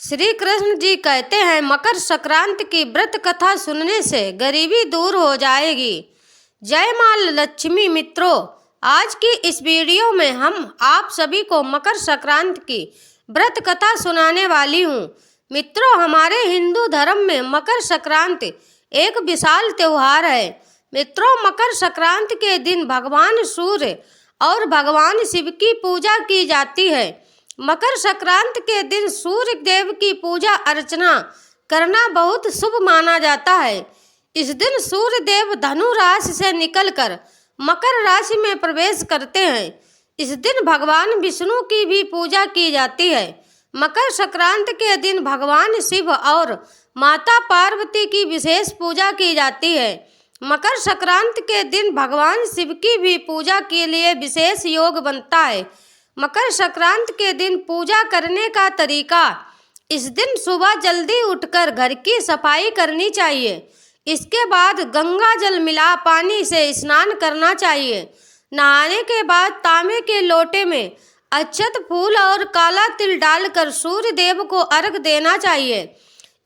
श्री कृष्ण जी कहते हैं, मकर संक्रांति की व्रत कथा सुनने से गरीबी दूर हो जाएगी। जय मां लक्ष्मी। मित्रों, आज की इस वीडियो में हम आप सभी को मकर संक्रांति की व्रत कथा सुनाने वाली हूँ। मित्रों, हमारे हिंदू धर्म में मकर संक्रांति एक विशाल त्योहार है। मित्रों, मकर संक्रांति के दिन भगवान सूर्य और भगवान शिव की पूजा की जाती है। मकर संक्रांति के दिन सूर्य देव की पूजा अर्चना करना बहुत शुभ माना जाता है। इस दिन सूर्य देव धनु राशि से निकलकर मकर राशि में प्रवेश करते हैं। इस दिन भगवान विष्णु की भी पूजा की जाती है। मकर संक्रांति के दिन भगवान शिव और माता पार्वती की विशेष पूजा की जाती है। मकर संक्रांति के दिन भगवान शिव की भी पूजा के लिए विशेष योग बनता है। मकर संक्रांति के दिन पूजा करने का तरीका: इस दिन सुबह जल्दी उठकर घर की सफाई करनी चाहिए। इसके बाद गंगा जल मिला पानी से स्नान करना चाहिए। नहाने के बाद तांबे के लोटे में अक्षत, फूल और काला तिल डालकर सूर्य देव को अर्घ देना चाहिए।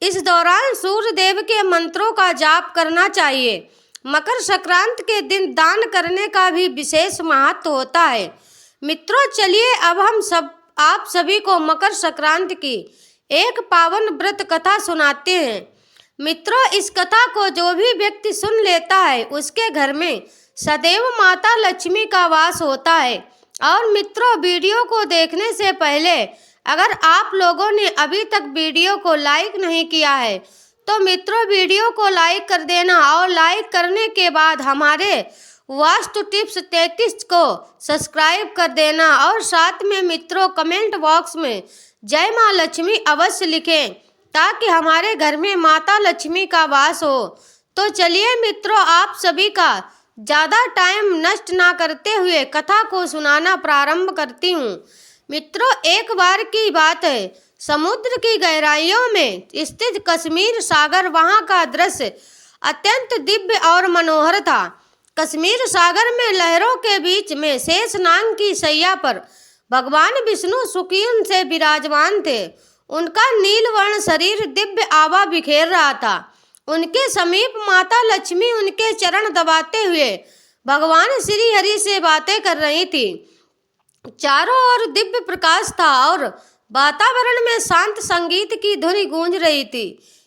इस दौरान सूर्य देव के मंत्रों का जाप करना चाहिए। मकर संक्रांति के दिन दान करने का भी विशेष महत्व होता है। मित्रों, चलिए अब हम आप सभी को मकर संक्रांति की एक पावन व्रत कथा सुनाते हैं। मित्रों, इस कथा को जो भी व्यक्ति सुन लेता है उसके घर में सदैव माता लक्ष्मी का वास होता है। और मित्रों, वीडियो को देखने से पहले अगर आप लोगों ने अभी तक वीडियो को लाइक नहीं किया है तो मित्रों वीडियो को लाइक कर देना, और लाइक करने के बाद हमारे वास्तु टिप्स 33 को सब्सक्राइब कर देना, और साथ में मित्रों कमेंट बॉक्स में जय मां लक्ष्मी अवश्य लिखें ताकि हमारे घर में माता लक्ष्मी का वास हो। तो चलिए मित्रों, आप सभी का ज़्यादा टाइम नष्ट ना करते हुए कथा को सुनाना प्रारंभ करती हूँ। मित्रों, एक बार की बात है, समुद्र की गहराइयों में स्थित कश्मीर सागर, वहाँ का दृश्य अत्यंत दिव्य और मनोहर था। कश्मीर सागर में लहरों के बीच में शेषनाग की शैया पर भगवान विष्णु सुकून से विराजमान थे। उनका नीलवर्ण शरीर दिव्य आभा बिखेर रहा था। उनके समीप माता लक्ष्मी उनके चरण दबाते हुए भगवान श्री हरि से बातें कर रही थी। चारों ओर दिव्य प्रकाश था और वातावरण में शांत संगीत की धुन गूंज रही थी।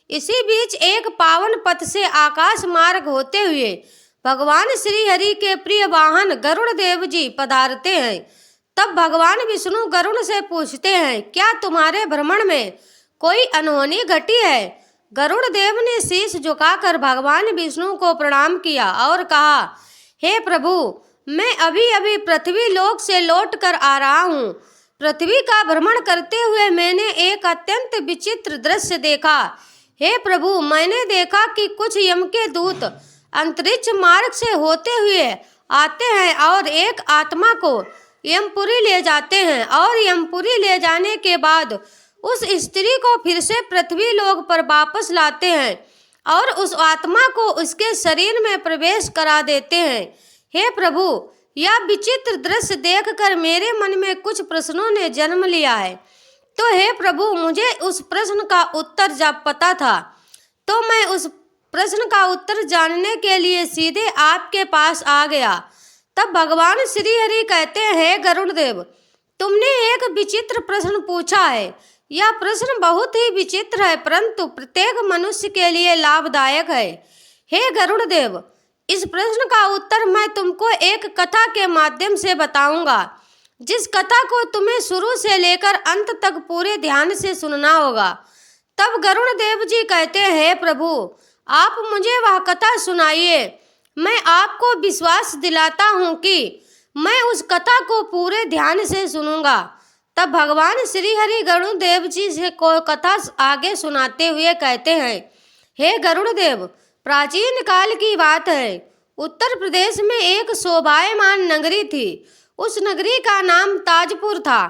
इसी बीच एक पावन पथ से आकाश मार्ग होते हुए भगवान श्री हरि के प्रिय वाहन गरुड़ देव जी पधारते हैं। तब भगवान विष्णु गरुड़ से पूछते हैं, क्या तुम्हारे भ्रमण में कोई अनहोनी घटी है? गरुड़ देव ने शीश झुकाकर भगवान विष्णु को प्रणाम किया और कहा, हे प्रभु, मैं अभी अभी पृथ्वी लोक से लौट कर आ रहा हूँ। पृथ्वी का भ्रमण करते हुए मैंने एक अत्यंत विचित्र दृश्य देखा। हे प्रभु, मैंने देखा कि कुछ यम के दूत अंतरिक्ष मार्ग से होते हुए आते हैं और एक आत्मा को यमपुरी ले जाते हैं, और यमपुरी ले जाने के बाद उस स्त्री को फिर से पृथ्वी लोक पर वापस लाते हैं और उस आत्मा को उसके शरीर में प्रवेश करा देते हैं। हे प्रभु, यह विचित्र दृश्य देखकर मेरे मन में कुछ प्रश्नों ने जन्म लिया है। तो हे प्रभु, मुझे उस प्रश्न का उत्तर जब पता था तो मैं उस प्रश्न का उत्तर जानने के लिए सीधे आपके पास आ गया। तब भगवान श्री हरि कहते हैं, हे गरुड़ देव, तुमने एक विचित्र प्रश्न पूछा है। यह प्रश्न बहुत ही विचित्र है, परंतु प्रत्येक मनुष्य के लिए लाभदायक है। हे गरुड़ देव, इस प्रश्न का उत्तर मैं तुमको एक कथा के माध्यम से बताऊंगा, जिस कथा को तुम्हें शुरू से लेकर अंत तक पूरे ध्यान से सुनना होगा। तब गरुड़ देव जी कहते हैं, हे प्रभु, आप मुझे वह कथा सुनाइए। मैं आपको विश्वास दिलाता हूँ कि मैं उस कथा को पूरे ध्यान से सुनूंगा। तब भगवान श्री हरि गरुड़ देव जी से कोई कथा आगे सुनाते हुए कहते हैं, हे गरुड़ देव, प्राचीन काल की बात है। उत्तर प्रदेश में एक शोभायमान नगरी थी। उस नगरी का नाम ताजपुर था।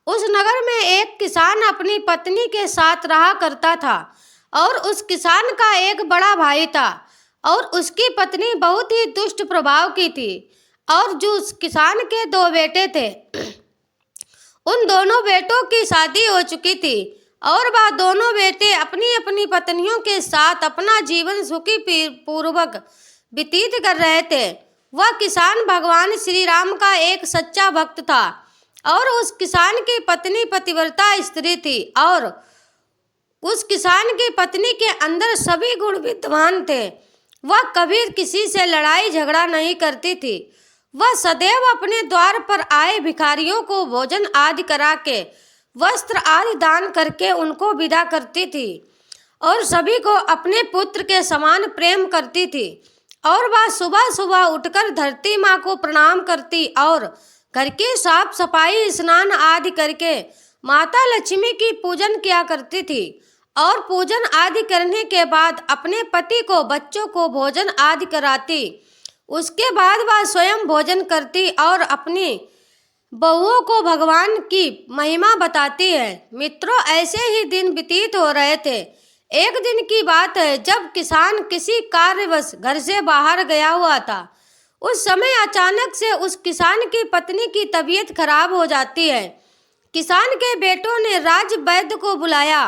उस नगर में एक किसान अपनी पत्नी के साथ रहा करता था, और उस किसान का एक बड़ा भाई था और उसकी पत्नी बहुत ही दुष्ट प्रभाव की थी। और जो उस किसान के 2 बेटे थे, उन दोनों बेटों की शादी हो चुकी थी और वह दोनों बेटे अपनी अपनी पत्नियों के साथ अपना जीवन सुखी पूर्वक व्यतीत कर रहे थे। वह किसान भगवान श्री राम का एक सच्चा भक्त था और उस किसान की पत्नी पतिव्रता स्त्री थी और उस किसान की पत्नी के अंदर सभी गुण विद्यमान थे। वह कभी किसी से लड़ाई झगड़ा नहीं करती थी। वह सदैव अपने द्वार पर आए भिखारियों को भोजन आदि करा के वस्त्र आदि दान करके उनको विदा करती थी और सभी को अपने पुत्र के समान प्रेम करती थी। और वह सुबह सुबह उठकर धरती माँ को प्रणाम करती और घर की साफ सफाई स्नान आदि करके माता लक्ष्मी की पूजन किया करती थी और पूजन आदि करने के बाद अपने पति को बच्चों को भोजन आदि कराती। उसके बाद वह स्वयं भोजन करती और अपनी बहुओं को भगवान की महिमा बताती है। मित्रों, ऐसे ही दिन व्यतीत हो रहे थे। एक दिन की बात है जब किसान किसी कार्यवश घर से बाहर गया हुआ था। उस समय अचानक से उस किसान की पत्नी की तबीयत खराब हो जाती है। किसान के बेटों ने राज वैद्य को बुलाया।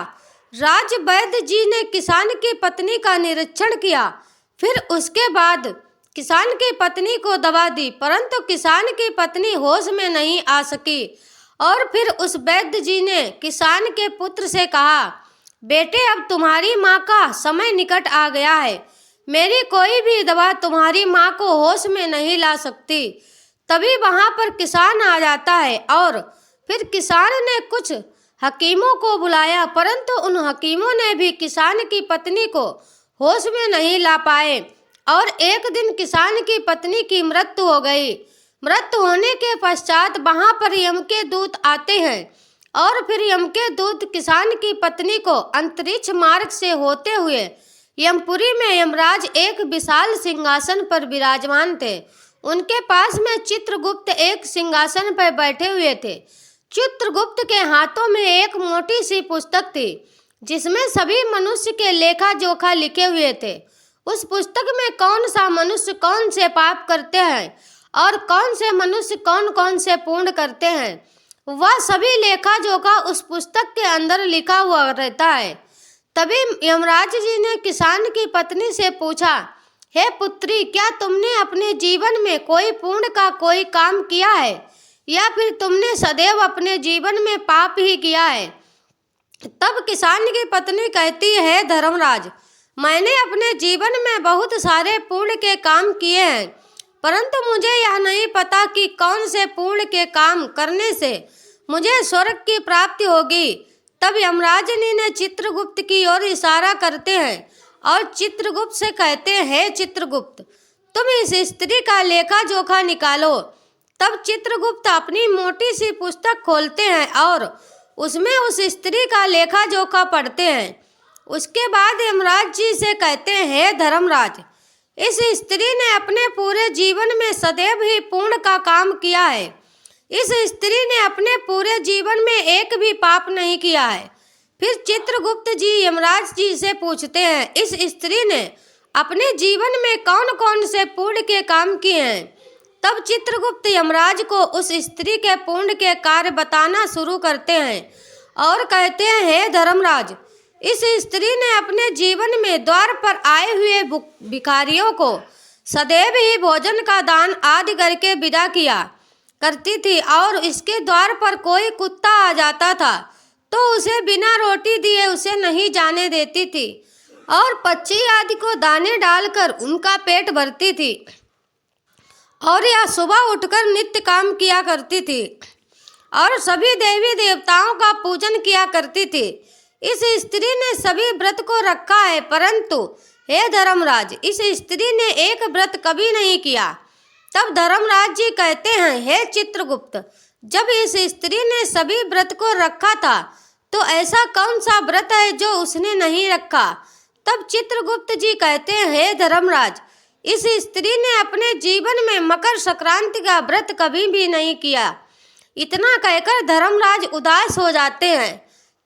राज वैद्य जी ने किसान की पत्नी का निरीक्षण किया, फिर उसके बाद किसान की पत्नी को दवा दी, परंतु किसान की पत्नी होश में नहीं आ सकी। और फिर उस वैद्य जी ने किसान के पुत्र से कहा, बेटे, अब तुम्हारी माँ का समय निकट आ गया है। मेरी कोई भी दवा तुम्हारी माँ को होश में नहीं ला सकती। तभी वहाँ पर किसान आ जाता है और फिर किसान ने कुछ हकीमों को बुलाया, परंतु उन हकीमों ने भी किसान की पत्नी को होश में नहीं ला पाए और एक दिन किसान की पत्नी की मृत्यु हो गई। मृत्यु होने के पश्चात वहाँ पर यम के दूत आते हैं और फिर यम के दूत किसान की पत्नी को अंतरिक्ष मार्ग से होते हुए यमपुरी में यमराज एक विशाल सिंहासन पर विराजमान थे। उनके पास में चित्रगुप्त एक सिंहासन पर बैठे हुए थे। चित्रगुप्त के हाथों में एक मोटी सी पुस्तक थी जिसमें सभी मनुष्य के लेखा जोखा लिखे हुए थे। उस पुस्तक में कौन सा मनुष्य कौन से पाप करते हैं और कौन से मनुष्य कौन कौन से पुण्य करते हैं, वह सभी लेखा जोखा उस पुस्तक के अंदर लिखा हुआ रहता है। तभी यमराज जी ने किसान की पत्नी से पूछा, हे पुत्री, क्या तुमने अपने जीवन में कोई पुण्य का कोई काम किया है या फिर तुमने सदैव अपने जीवन में पाप ही किया है? तब किसान की पत्नी कहती है, धर्मराज, मैंने अपने जीवन में बहुत सारे पुण्य के काम किए हैं, परंतु मुझे यह नहीं पता कि कौन से पुण्य के काम करने से मुझे स्वर्ग की प्राप्ति होगी। तब यमराजनी ने चित्रगुप्त की ओर इशारा करते हैं और चित्रगुप्त से कहते हैं, हे चित्रगुप्त, तुम इस स्त्री का लेखा जोखा निकालो। तब चित्रगुप्त अपनी मोटी सी पुस्तक खोलते हैं और उसमें उस स्त्री का लेखा जोखा पढ़ते हैं। उसके बाद यमराज जी से कहते हैं, हे धर्मराज, इस स्त्री ने अपने पूरे जीवन में सदैव ही पुण्य का काम किया है। इस स्त्री ने अपने पूरे जीवन में एक भी पाप नहीं किया है। फिर चित्रगुप्त जी यमराज जी से पूछते हैं, इस स्त्री ने अपने जीवन में कौन कौन से पुण्य के काम किए हैं? तब चित्रगुप्त यमराज को उस स्त्री के पुण्य के कार्य बताना शुरू करते हैं और कहते हैं, हे धर्मराज, इस स्त्री ने अपने जीवन में द्वार पर आए हुए भिखारियों को सदैव ही भोजन का दान आदि करके विदा किया करती थी और इसके द्वार पर कोई कुत्ता आ जाता था तो उसे बिना रोटी दिए उसे नहीं जाने देती थी और पक्षी आदि को दाने डालकर उनका पेट भरती थी और यह सुबह उठकर नित्य काम किया करती थी और सभी देवी देवताओं का पूजन किया करती थी। इस स्त्री ने सभी व्रत को रखा है, परंतु हे धर्मराज, इस स्त्री ने एक व्रत कभी नहीं किया। तब धर्मराज जी कहते हैं, हे चित्रगुप्त, जब इस स्त्री ने सभी व्रत को रखा था तो ऐसा कौन सा व्रत है जो उसने नहीं रखा? तब चित्रगुप्त जी कहते हैं, हे धर्मराज, इस स्त्री ने अपने जीवन में मकर संक्रांति का व्रत कभी भी नहीं किया। इतना कहकर धर्मराज उदास हो जाते हैं।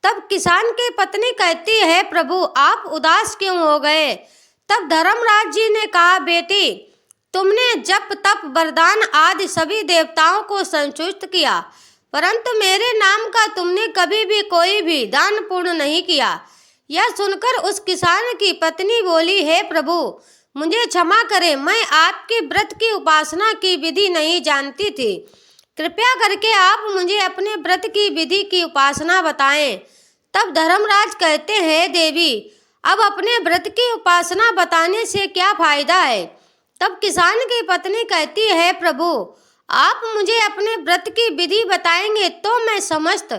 तब किसान की पत्नी कहती है, प्रभु, आप उदास क्यों हो गए? तब धर्मराज जी ने कहा, बेटी, तुमने जप तप वरदान आदि सभी देवताओं को संतुष्ट किया, परंतु मेरे नाम का तुमने कभी भी कोई भी दान पुण्य नहीं किया। यह सुनकर उस किसान की पत्नी बोली, हे प्रभु, मुझे क्षमा करें, मैं आपके व्रत की उपासना की विधि नहीं जानती थी। कृपया करके आप मुझे अपने व्रत की विधि की उपासना बताएं। तब धर्मराज कहते हैं, देवी, अब अपने व्रत की उपासना बताने से क्या फायदा है। तब किसान की पत्नी कहती है, प्रभु, आप मुझे अपने व्रत की विधि बताएंगे तो मैं समस्त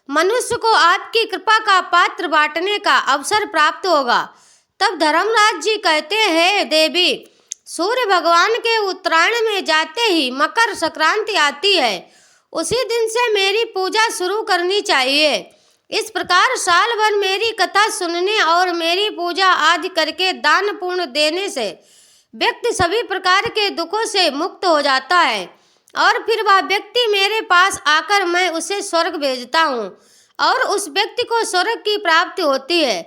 मनुष्य को आपकी कृपा का पात्र बांटने का अवसर प्राप्त होगा। तब धर्मराज जी कहते हैं, देवी, सूर्य भगवान के उत्तरायण में जाते ही मकर संक्रांति आती है, उसी दिन से मेरी पूजा शुरू करनी चाहिए। इस प्रकार साल भर मेरी कथा सुनने और मेरी पूजा आदि करके दान पुण्य देने से व्यक्ति सभी प्रकार के दुखों से मुक्त हो जाता है और फिर वह व्यक्ति मेरे पास आकर मैं उसे स्वर्ग भेजता हूँ और उस व्यक्ति को स्वर्ग की प्राप्ति होती है।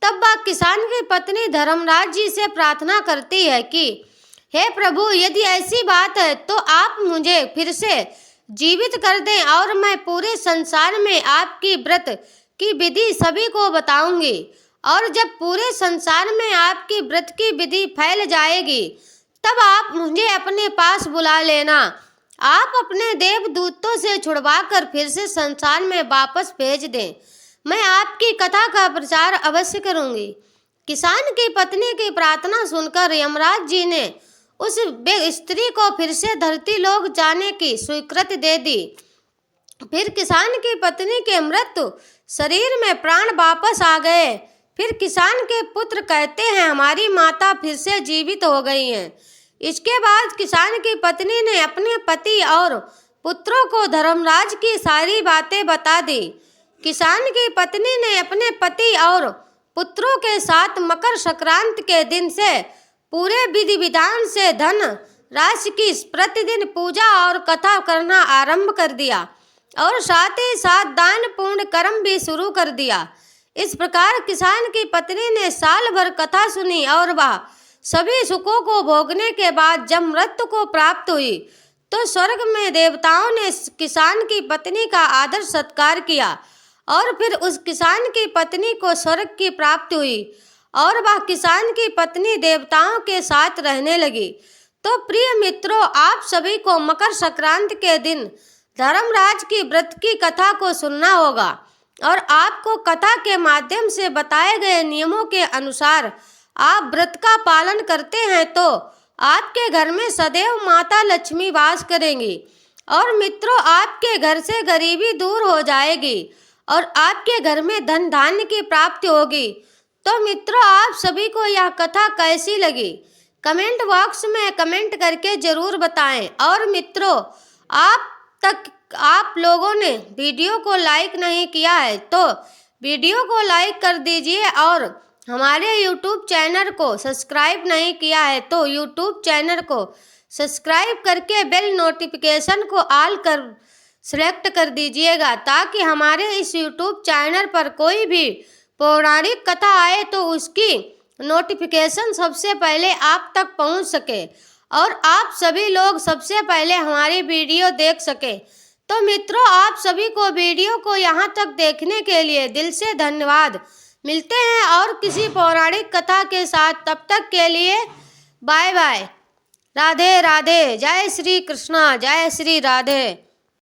तब वह किसान की पत्नी धर्मराज जी से प्रार्थना करती है कि हे प्रभु, यदि ऐसी बात है तो आप मुझे फिर से जीवित कर दें और मैं पूरे संसार में आपकी व्रत की विधि सभी को बताऊंगी। और जब पूरे संसार में आपकी व्रत की विधि फैल जाएगी तब आप मुझे अपने पास बुला लेना। आप अपने देवदूतों से छुड़वाकर फिर से संसार में वापस भेज दें। मैं आपकी कथा का प्रचार अवश्य करूंगी। किसान की पत्नी की प्रार्थना सुनकर यमराज जी ने उस स्त्री को फिर से धरती लोक जाने की स्वीकृति दे दी। फिर किसान की पत्नी के मृत्यु शरीर में प्राण वापस आ गए। फिर किसान के पुत्र कहते हैं, हमारी माता फिर से जीवित हो गई हैं। इसके बाद किसान की पत्नी ने अपने पति और पुत्रों को धर्मराज की सारी बातें बता दी। किसान की पत्नी ने अपने पति और पुत्रों के साथ मकर संक्रांति के दिन से पूरे विधि विधान से धन राशि की प्रतिदिन पूजा और कथा करना आरंभ कर दिया और साथ ही साथ दान पुण्य कर्म भी शुरू कर दिया। इस प्रकार किसान की पत्नी ने साल भर कथा सुनी और वह सभी सुखों को भोगने के बाद जब मृत्यु को प्राप्त हुई तो स्वर्ग में देवताओं ने किसान की पत्नी का आदर सत्कार किया और फिर उस किसान की पत्नी को स्वर्ग की प्राप्ति हुई और वह किसान की पत्नी देवताओं के साथ रहने लगी। तो प्रिय मित्रों, आप सभी को मकर संक्रांति के दिन धर्मराज की व्रत की कथा को सुनना होगा और आपको कथा के माध्यम से बताए गए नियमों के अनुसार आप व्रत का पालन करते हैं तो आपके घर में सदैव माता लक्ष्मी वास करेंगी और मित्रों, आपके घर से गरीबी दूर हो जाएगी और आपके घर में धन धान्य की प्राप्ति होगी। तो मित्रों, आप सभी को यह कथा कैसी लगी कमेंट बॉक्स में कमेंट करके जरूर बताएं। और मित्रों, आप लोगों ने वीडियो को लाइक नहीं किया है तो वीडियो को लाइक कर दीजिए और हमारे YouTube चैनल को सब्सक्राइब नहीं किया है तो YouTube चैनल को सब्सक्राइब करके बेल नोटिफिकेशन को ऑल कर सेलेक्ट कर दीजिएगा ताकि हमारे इस YouTube चैनल पर कोई भी पौराणिक कथा आए तो उसकी नोटिफिकेशन सबसे पहले आप तक पहुंच सके और आप सभी लोग सबसे पहले हमारी वीडियो देख सके। तो मित्रों, आप सभी को वीडियो को यहाँ तक देखने के लिए दिल से धन्यवाद। मिलते हैं और किसी पौराणिक कथा के साथ, तब तक के लिए बाय बाय। राधे राधे। जय श्री कृष्णा, जय श्री राधे।